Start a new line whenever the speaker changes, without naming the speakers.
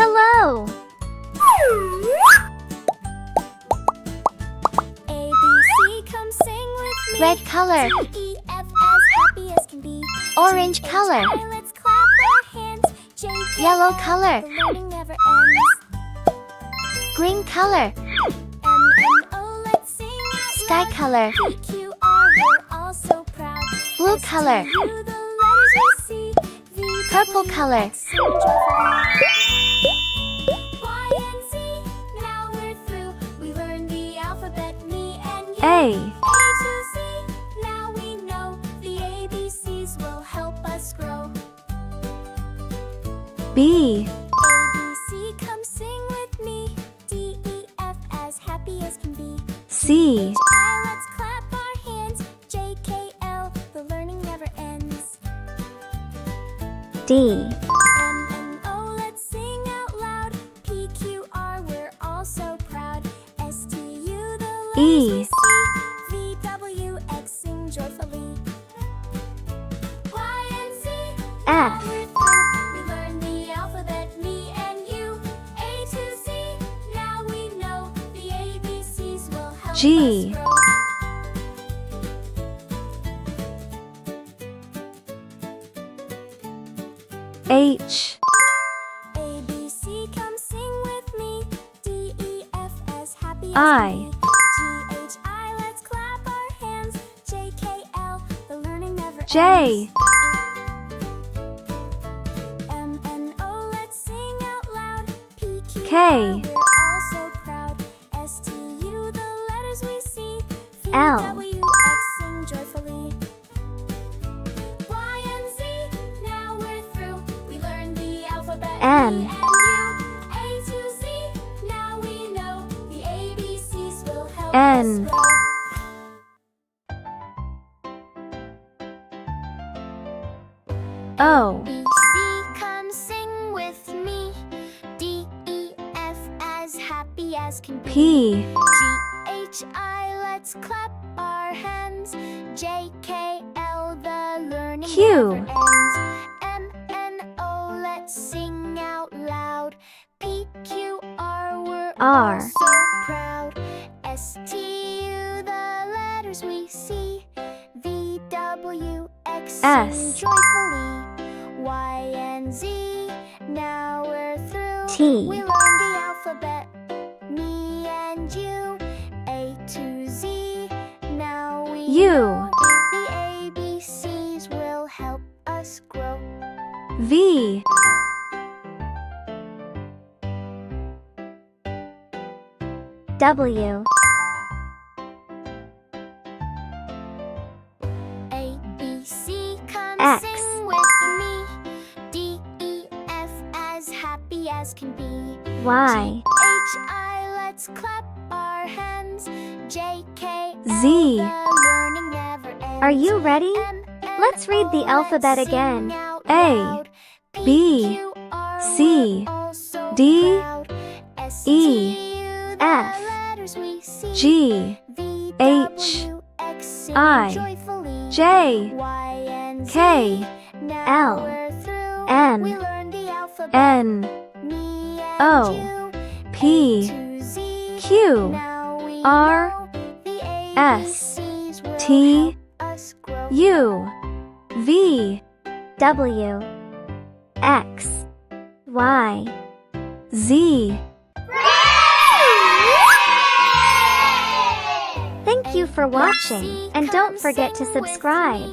Hello!
A, B, C, come sing with me.
Red color.
D, E, F, as happy as can be.
Orange
G, H,
color.
I, let's clap our hands. J, K,
Yellow
L,
color.
the learning never ends.
Green color.
M, N, O, let's sing out
Sky
loud.
color.
P, Q, R, we're all so proud.
Blue
S, T,
color.
U, the letters we see. V,
Purple
W,
color.
X, sing joyfully. Y and Z, now we're through. We learned the alphabet, me and you.
A.
A to Z, now we know. The ABCs will help us grow.
B.
A, B, C, come sing with me. D, E, F, as happy as can be.
C.
H, I, let's clap our hands. J, K, L, the learning never ends.
D.
M, N, O, let's sing out loud. P, Q, R, we're all so proud. S, T, U, the letters
E.
we see. V, W, X, sing joyfully. Y and Z, now
F.
we're through. We learned the alphabet, me and you. A to Z, now we know. The ABCs will help
G.
us grow.
H.
A, B, C, come sing with me. D, E, F, as happy as
I.
can be. G, H, I, let's clap our hands. J, K, L, the learning never
J.
ends. M, N, O, let's sing out loud. P, Q,
K.
R, we're all so proud. S, T, U, the letters we see. V,
L.
W, X, sing joyfully. Y and Z, now we're through. We learned the alphabet.
N.
Me and you. A to Z, now we know. The ABCs will help
N.
us grow.
O.
B, C, come sing with me. D, E, F, as happy as can be.
P.
G, H, I, let's clap our hands. J, K, L, the learning
Q.
never ends. M, N, O, let's sing out loud. P, Q, R, we're
R.
all so proud. S, T, U, the letters we see. V, W, X, sing
S.
joyfully. Y and Z, now we're through.
T.
We learned the alphabet, me and you. A to Z, now we
U.
know. The ABCs will help us grow.
V. W.
A, B, C, come
X.
sing with me. D, E, F, as happy as can be.
Y.
H, I, let's clap our hands. J, K, L,
Z.
the learning never ends.
Are you ready?
M, N,
Let's read the
O,
alphabet
let's
again.
sing out
A,
loud. P,
B,
Q, R,
C,
we're all so
D,
proud. S,
E,
T, U, the
F,
letters we see.
G,
V,
H,
W, X, sing
I,
joyfully.
J,
Y and Z,
K,
now
L,
we're through.
N,
We learned the alphabet,
N,
me and
O,
you.
P,
To Z,
Q,
now we
R,
know. The
S,
ABCs will
T,
help us grow.
U, V, W, X, Y, Z. Thank you for watching, and don't forget to subscribe.